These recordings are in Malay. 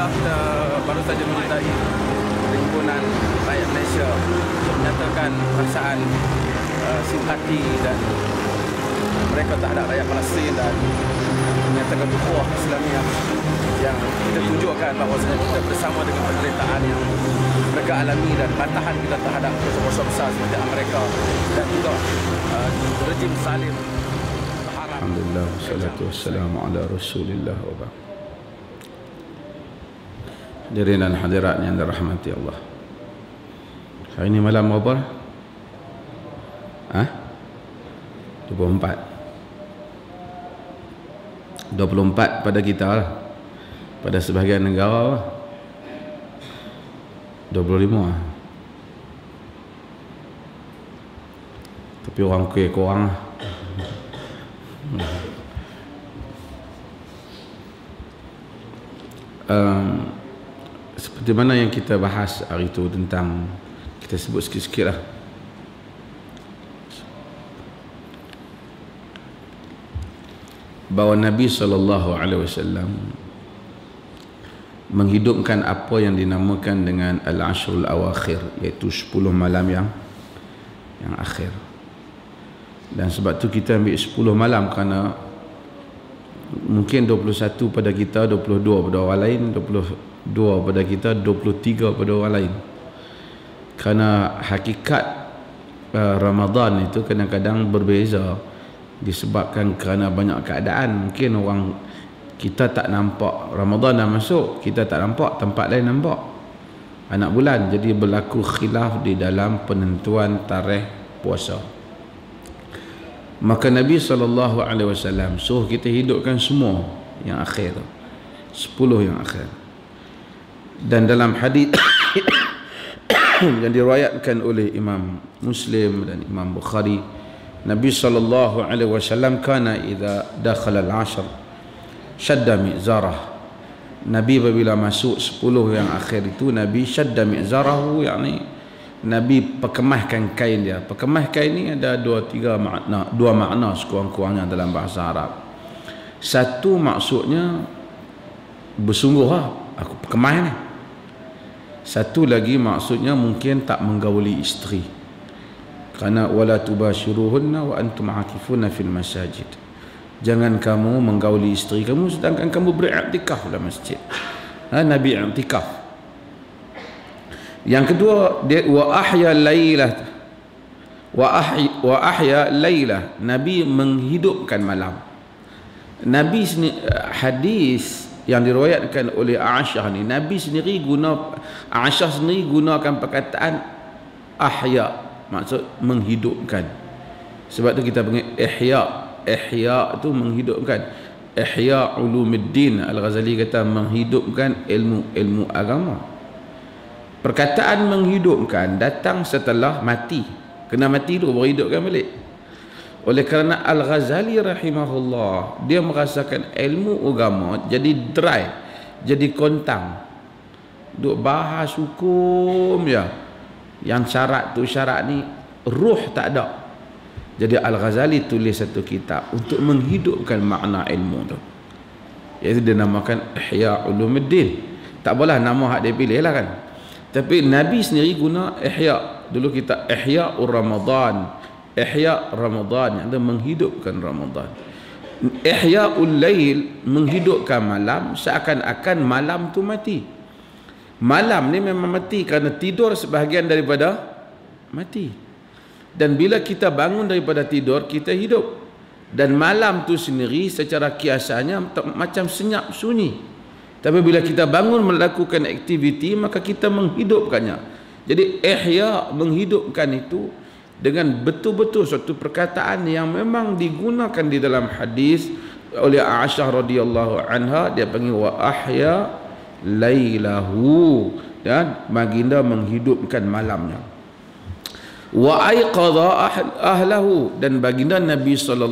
Alhamdulillah kita baru saja menyertai Perhimpunan Rakyat Malaysia untuk menyatakan perasaan simpati dan mereka terhadap rakyat Palestin dan menyatakan ukhuwah Islamiah yang kita tunjukkan bahawasanya kita bersama dengan penderitaan yang mereka alami dan bantahan kita terhadap musuh-musuh besar seperti Amerika dan juga rejim zalim. Alhamdulillah, wassalatu wassalamu ala Rasulillah wa ba'd. Hadirin dan hadirat yang dirahmati Allah. Hari ini malam apa? 24 pada kita lah. Pada sebahagian negara 25 lah. Tapi orang kuih korang lah. Seperti mana yang kita bahas hari itu tentang, kita sebut sikit-sikit lah. Bahawa Nabi SAW menghidupkan apa yang dinamakan dengan Al-Ashrul Awakhir, iaitu 10 malam yang akhir. Dan sebab tu kita ambil 10 malam kerana mungkin 21 pada kita, 22 pada orang lain, 22 pada kita, 23 pada orang lain. Kerana hakikat Ramadan itu kadang-kadang berbeza disebabkan kerana banyak keadaan. Mungkin orang kita tak nampak Ramadan dah masuk, kita tak nampak, tempat lain nampak anak bulan, jadi berlaku khilaf di dalam penentuan tarikh puasa. Maka Nabi SAW suruh kita hidupkan semua yang akhir, 10 yang akhir. Dan dalam hadis yang diriwayatkan oleh Imam Muslim dan Imam Bukhari, Nabi SAW kana idza dakhala al-ashr shadda mi'zarah. Nabi apabila masuk 10 yang akhir itu, Nabi shadda mi'zarahu, yakni Nabi perkemahkan kain dia. Perkemah kain ni ada dua makna sekurang-kurangnya dalam bahasa Arab. Satu maksudnya bersungguh lah, aku perkemah ni. Satu lagi maksudnya mungkin tak menggauli isteri. Kerana wala tubashiruhunna wa antum akifuna fil masajid. Jangan kamu menggauli isteri kamu sedangkan kamu beriktikaf dalam masjid. Nabi iktikaf. Yang kedua, dia wa ahya lailah, Nabi menghidupkan malam. Nabi hadis yang diriwayatkan oleh Aisyah ni, Nabi sendiri Aisyah sendiri gunakan perkataan ahya, maksud menghidupkan. Sebab tu kita panggil ihya tu menghidupkan. Ihya Ulumuddin Al-Ghazali kata menghidupkan ilmu agama. Perkataan menghidupkan datang setelah mati. Kena mati tu baru hidupkan balik. Oleh kerana Al-Ghazali rahimahullah, dia merasakan ilmu agama jadi dry, jadi kontang. Duk bahas hukum ya. Yang syarat ni ruh tak ada. Jadi Al-Ghazali tulis satu kitab untuk menghidupkan makna ilmu tu. Iaitu dia namakan Ihya Ulumuddin. Tak apalah nama hak dia pilih lah kan. Tapi Nabi sendiri guna ihya. Dulu kita Ihya'ur Ramadan. Ihya Ramadan, yang ada menghidupkan Ramadan. Ihya'ul Lail, menghidupkan malam seakan-akan malam tu mati. Malam ni memang mati kerana tidur sebahagian daripada mati. Dan bila kita bangun daripada tidur, kita hidup. Dan malam tu sendiri secara kiasannya macam senyap sunyi. Tapi bila kita bangun melakukan aktiviti, maka kita menghidupkannya. Jadi ihya, menghidupkan itu dengan betul-betul suatu perkataan yang memang digunakan di dalam hadis oleh Aisyah radhiyallahu anha. Dia panggil wa ahya lailahu, dan baginda menghidupkan malamnya. Wa aiqadha ahlahu, dan baginda Nabi SAW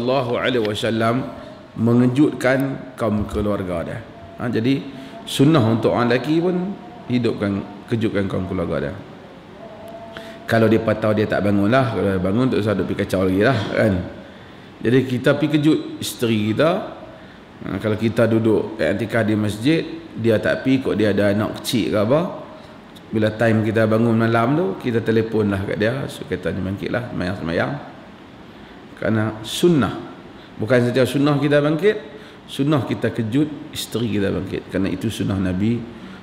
mengejutkan kaum keluarga dia. Jadi sunnah untuk orang lelaki pun kejutkan kaum keluarga dia. Kalau dia patau dia tak bangun lah, kalau dia bangun tak usah duk pergi kacau lagi lah kan. Jadi kita pergi kejut isteri kita, Kalau kita duduk i'tikaf di masjid, dia tak pi kok dia ada anak kecil ke apa, bila time kita bangun malam tu, kita telefon lah kat dia, so kata ni bangkit lah semayang. Kerana sunnah, bukan saja sunnah kita bangkit, sunnah kita kejut isteri kita bangkit, kerana itu sunnah Nabi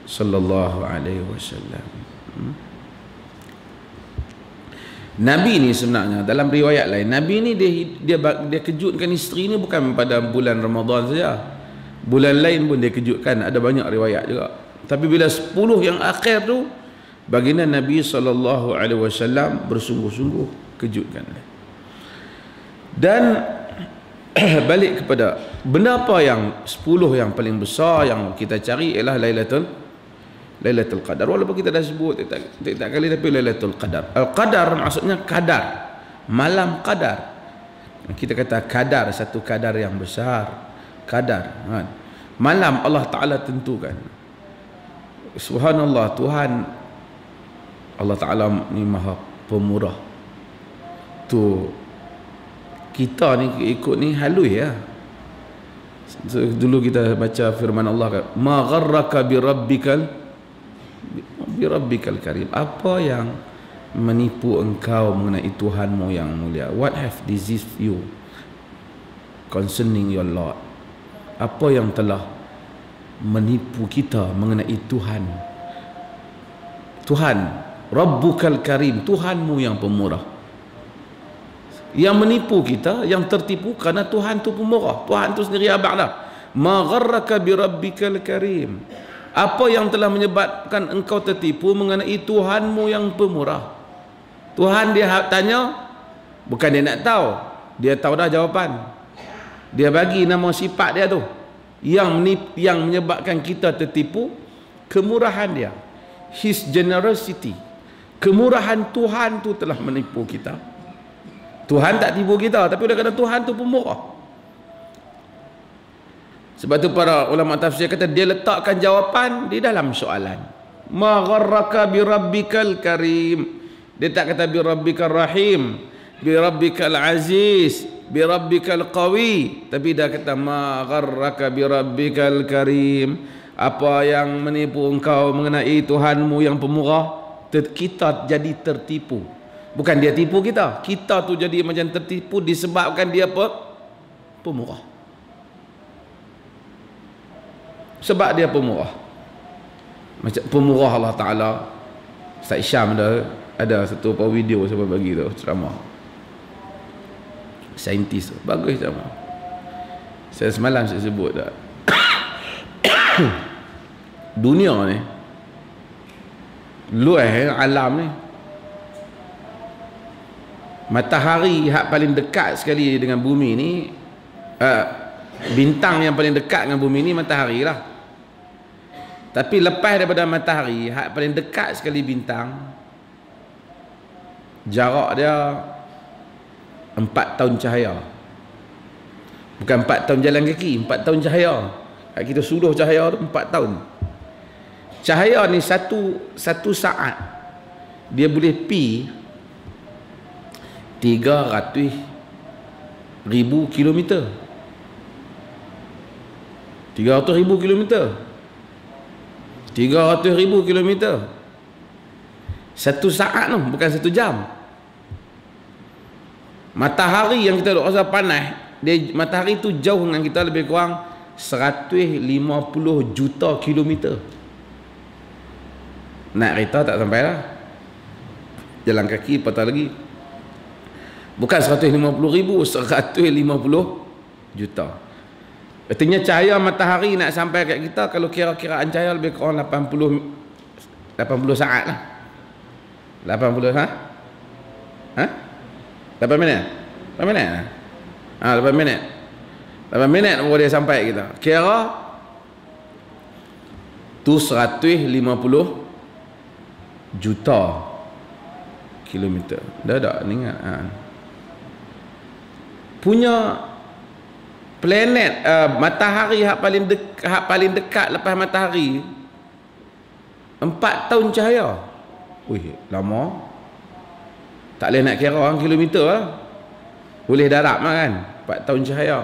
sallallahu alaihi wasallam. Nabi ni sebenarnya dalam riwayat lain, Nabi ni dia kejutkan isteri ni bukan pada bulan Ramadan saja. Bulan lain pun dia kejutkan, ada banyak riwayat juga. Tapi bila 10 yang akhir tu, baginda Nabi sallallahu alaihi wasallam bersungguh-sungguh kejutkan. Dan balik kepada benda apa yang 10 yang paling besar yang kita cari ialah Lailatul Qadar. Walaupun kita dah sebut tak kali, tapi Lailatul Qadar. Al-Qadar maksudnya kadar, malam qadar. Kita kata kadar, satu kadar yang besar, kadar. Malam Allah Ta'ala tentukan. Subhanallah, Tuhan Allah Ta'ala ni maha pemurah. Tu kita ni ikut ni halus ya. Dulu kita baca firman Allah, ma gharraka bi rabbikal karim. Apa yang menipu engkau mengenai Tuhanmu yang mulia? What have deceived you concerning your Lord? Apa yang telah menipu kita mengenai Tuhan? Tuhan Rabbukal Karim, Tuhanmu yang pemurah. Yang menipu kita, yang tertipu kerana Tuhan tu pemurah. Tuhan tu sendiri abad dah. Ma gharraka bi rabbikal karim. Apa yang telah menyebabkan engkau tertipu mengenai Tuhanmu yang pemurah? Tuhan dia tanya, bukan dia nak tahu, dia tahu dah jawapan. Dia bagi nama sifat dia tu. Yang menyebabkan kita tertipu, kemurahan dia. His generosity. Kemurahan Tuhan tu telah menipu kita. Tuhan tak tipu kita, tapi dia kata Tuhan tu pemurah. Sebab tu para ulama tafsir kata dia letakkan jawapan di dalam soalan. Ma gharraka bi rabbikal karim. Dia tak kata bi rabbikal rahim, bi rabbikal aziz, bi rabbikal qawi, tapi dia kata ma gharraka bi rabbikal karim. Apa yang menipu engkau mengenai Tuhanmu yang pemurah? Kita jadi tertipu. Bukan dia tipu kita, kita tu jadi macam tertipu disebabkan dia pemurah. Sebab dia pemurah. Macam pemurah Allah Ta'ala. Ustaz Syam ada satu video saya bagi tu, ceramah saintis tu, bagus ceramah. Saya semalam saya sebut tak dunia ni luas alam ni, matahari hak paling dekat sekali dengan bumi ni, bintang yang paling dekat dengan bumi ni matahari lah. Tapi lepas daripada matahari, hak paling dekat sekali bintang, jarak dia 4 tahun cahaya. Bukan 4 tahun jalan kaki, 4 tahun cahaya. Hak kita suluh cahaya tu 4 tahun. Cahaya ni satu saat dia boleh pi 300,000 kilometer. 300,000 kilometer. 300,000 kilometer. Satu saat tu, bukan 1 jam. Matahari yang kita rasa panas, matahari tu jauh dengan kita lebih kurang 150 juta kilometer. Nak kereta tak sampai lah. Jalan kaki patah lagi. Bukan 150,000, 150 juta. Artinya cahaya matahari nak sampai kat kita, kalau kira-kiraan cahaya lebih kurang 80 saat lah. 80 ha? 8 minit? 8 minit lah? 8 minit. 8 minit baru dia sampai kita. Kira tu 150 juta kilometer. Dah tak ingat punya planet matahari hak paling dekat lepas matahari 4 tahun cahaya. Wih, lama. Tak boleh nak kira orang kilometer lah. Boleh darab lah kan, 4 tahun cahaya.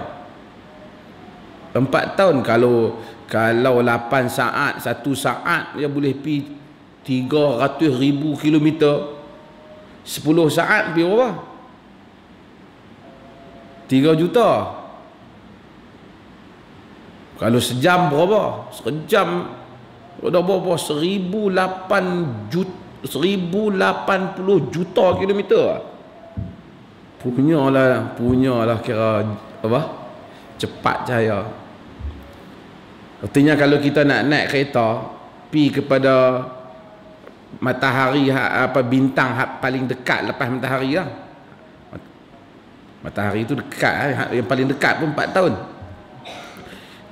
4 tahun. Kalau 8 saat, 1 saat dia boleh pi 300,000 kilometer. 10 saat pi berapa? 3 juta. Kalau sejam berapa? Sejam dah berapa? 1080 juta kilometer. Punyalah kira apa? Cepat cahaya. Artinya kalau kita nak naik kereta pi kepada matahari, bintang paling dekat lepas matahari lah. Matahari itu dekat, yang paling dekat pun 4 tahun.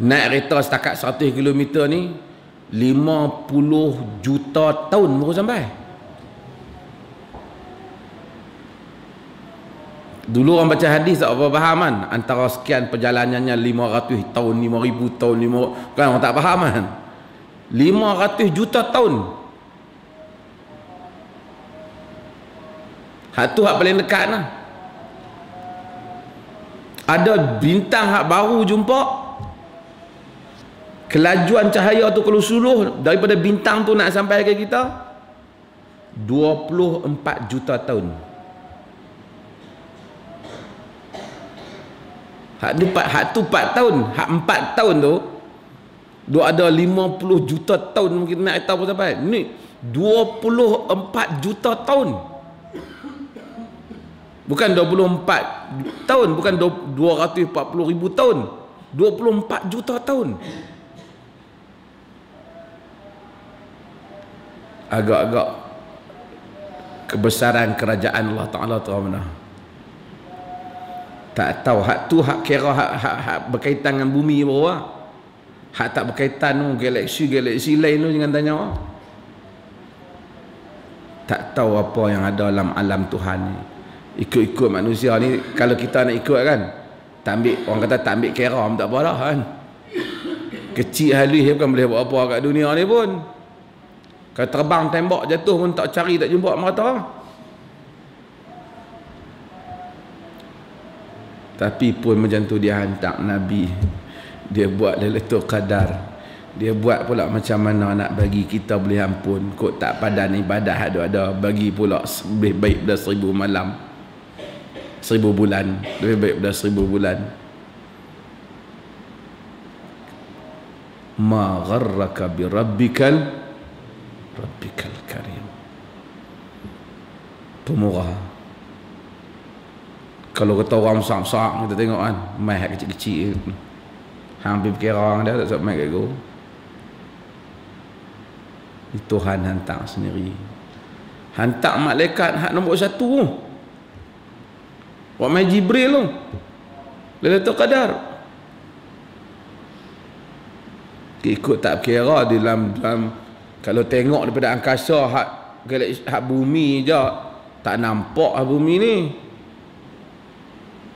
Naik kereta setakat 100 km ni 50 juta tahun baru sampai. Dulu orang baca hadis tak apa faham kan, antara sekian perjalanannya 500 tahun, 5,000 tahun, kan orang tak faham kan. 500 juta tahun. Hak tu hak paling dekat lah. Ada bintang hak baru jumpa, kelajuan cahaya tu kalau suruh daripada bintang tu nak sampai ke kita 24 juta tahun. Hak tu 4 tahun. Hak 4 tahun tu dia ada 50 juta tahun mungkin nak tahu sampai. Ni 24 juta tahun. Bukan 24 tahun, bukan 240,000 tahun. 24 juta tahun. Agak-agak kebesaran kerajaan Allah Ta'ala tu mana. Tak tahu hak tu hak kira hak berkaitan dengan bumi bawah. Hak tak berkaitan tu galaksi lain tu jangan tanya apa. Tak tahu apa yang ada dalam alam Tuhan ni. Ikut-ikut manusia ni, kalau kita nak ikut kan, tak ambil, orang kata tak ambil kira tak apa dah kan. Kecil halus bukan boleh buat apa kat dunia ni pun. Kalau terbang tembak jatuh pun tak cari tak jumpa mata. Tapi pun macam tu dia hantar Nabi, dia buat Lailatul Qadar, dia buat pula macam mana nak bagi kita boleh ampun. Kok tak padan ibadah ada bagi pula lebih baik dah 1000 malam, 1000 bulan, lebih baik dah 1000 bulan. Ma gharraka bi rabbikal karim. Pemurah. Kalau kata orang besar-besar kita tengok kan, mai hak kecil-kecil hampir kira orang dia tak sampai kat go. Tuhan hantar sendiri. Hantar malaikat hak nombor 1 tu. Wa mai Jibril tu. Lailatul Qadar. Ikut tak kira dalam kalau tengok daripada angkasa hak bumi je tak nampak bumi ni.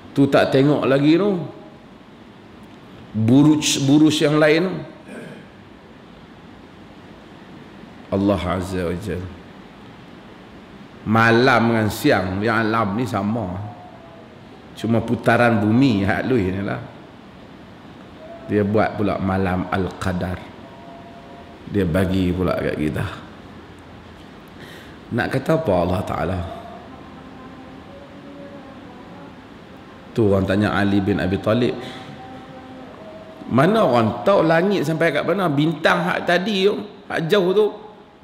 Tu tak tengok lagi tu buruj yang lain tu. Allah Azza wa Jalla. Malam dengan siang yang alam ni sama, cuma putaran bumi hak lui ni lah. Dia buat pula malam Al-Qadar, dia bagi pula kat kita. Nak kata apa Allah Ta'ala? Tu orang tanya Ali bin Abi Talib, mana orang tahu langit sampai kat mana? Bintang hak tadi tu, hak jauh tu,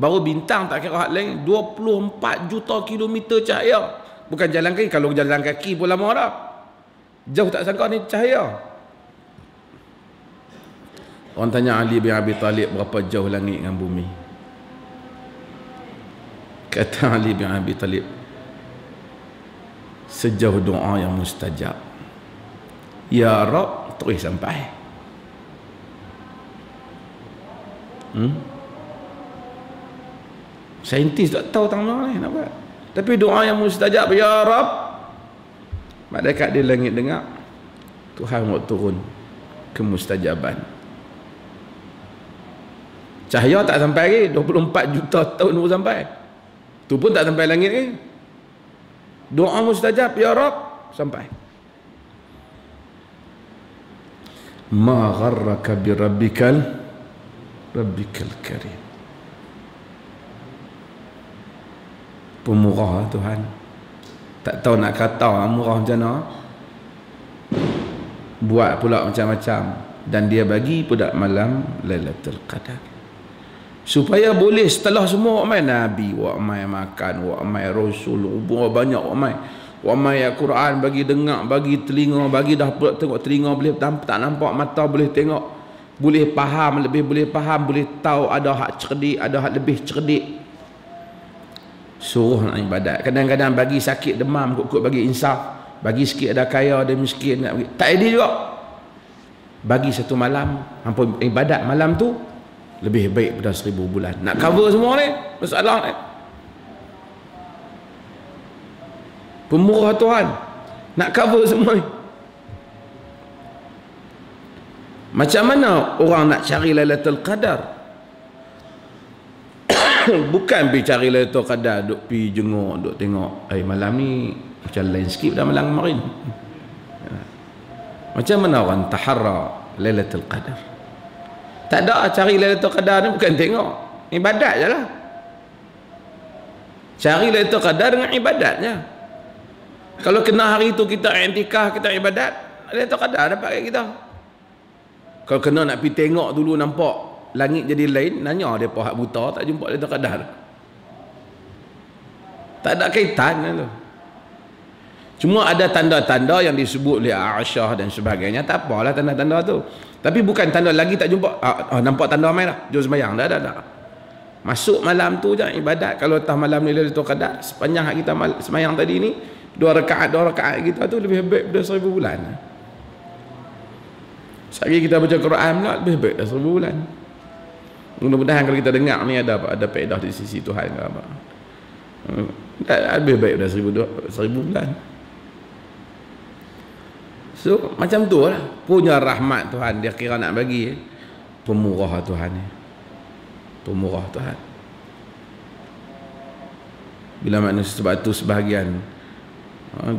baru bintang tak kira hak lain, 24 juta kilometer cahaya. Bukan jalan kaki, kalau jalan kaki pun lama dah. Jauh tak sangka ni cahaya. Orang tanya Ali bin Abi Talib, berapa jauh langit dengan bumi? Kata Ali bin Abi Talib, sejauh doa yang mustajab. Ya Rab, terus sampai. Saintis tak tahu tanggung ni nak buat. Tapi doa yang mustajab, Ya Rab, malaikat di langit dengar, Tuhan mau turun kemustajaban. Cahaya tak sampai lagi, 24 juta tahun baru sampai. Tu pun tak sampai langit ni. Doa mustajab, Ya Rab, sampai. Ma gharraka bi rabbikal karim. Pemurah Tuhan. Tak tahu nak kata murah macam mana. Buat pula macam-macam, dan dia bagi pada malam Lailatul Qadar supaya boleh setelah semua mai nabi, wa mai makan, wa mai rasul, banyak wa mai Al-Quran, bagi dengar, bagi telinga, bagi dah pula tengok telinga boleh tak nampak, mata boleh tengok, boleh faham, boleh tahu, ada hak cerdik, ada hak lebih cerdik. Suruh nak ibadat. Kadang-kadang bagi sakit demam kot bagi insaf, bagi sikit ada kaya ada miskin, nak bagi. Tak adil juga. Bagi satu malam, hampa ibadat malam tu lebih baik pada 1000 bulan. Nak cover semua ni masalah ni. Pemurah Tuhan nak cover semua ni. Macam mana orang nak cari Lailatul Qadar? Bukan pergi cari Lailatul Qadar duk pergi jenguk, duk tengok malam ni macam lain sikit dah malam kemarin. Macam mana orang taharra Lailatul Qadar? Tak ada cari Lailatul Qadar ni bukan tengok, ibadat je lah. Cari Lailatul Qadar dengan ibadatnya. Kalau kena hari tu kita i'tikaf, kita ibadat, Lailatul Qadar dapat kat kita. Kalau kena nak pergi tengok dulu nampak langit jadi lain, nanya dia hak buta tak jumpa Lailatul Qadar. Tak ada kaitan tu. Cuma ada tanda-tanda yang disebut oleh Aisyah dan sebagainya, tak apalah tanda-tanda tu. Tapi bukan tanda lagi tak jumpa, nampak tanda mai dah, jom sembahyang dah. Masuk malam tu je ibadat. Kalau tak malam ni Lailatul Qadar, sepanjang hak kita sembahyang tadi ni, 2 rakaat kita tu lebih baik pada 1000 bulan. Sekali kita baca Quran pula lebih baik dah 1000 bulan. Mudah-mudahan kalau kita dengar ni ada faedah di sisi Tuhan ke apa. Lebih baik dah 1000 bulan. So macam tu lah, punya rahmat Tuhan dia kira nak bagi pemurah Tuhan ni. Pemurah Tuhan. Bila manusia, sebab tu sebahagian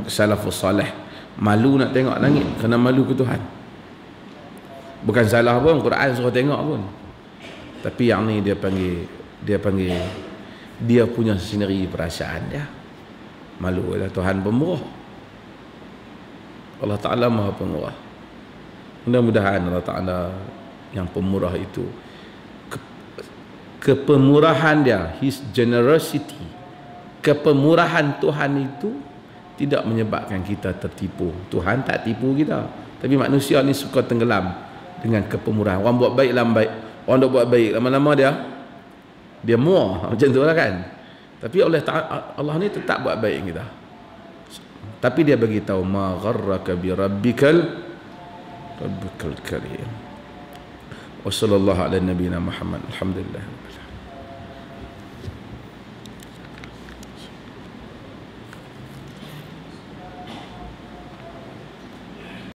salafus salih malu nak tengok langit kerana malu ke Tuhan. Bukan salah pun Quran suruh tengok pun, tapi yang ni dia panggil dia punya sendiri perasaan dia. Malu lah Tuhan pemurah. Allah Ta'ala Maha Pemurah. Mudah-mudahan Allah Ta'ala yang pemurah itu, kepemurahan dia, his generosity, kepemurahan Tuhan itu tidak menyebabkan kita tertipu. Tuhan tak tipu kita, tapi manusia ni suka tenggelam dengan kepemurahan. Orang buat baik lama baik, orang tak buat baik lama-lama dia muak macam tu lah kan. Tapi Allah ni tetap buat baik kita, tapi dia bagi tahu ma gharraka bi rabbikal karim. Wa sallallahu ala nabiyyina Muhammad. Alhamdulillah.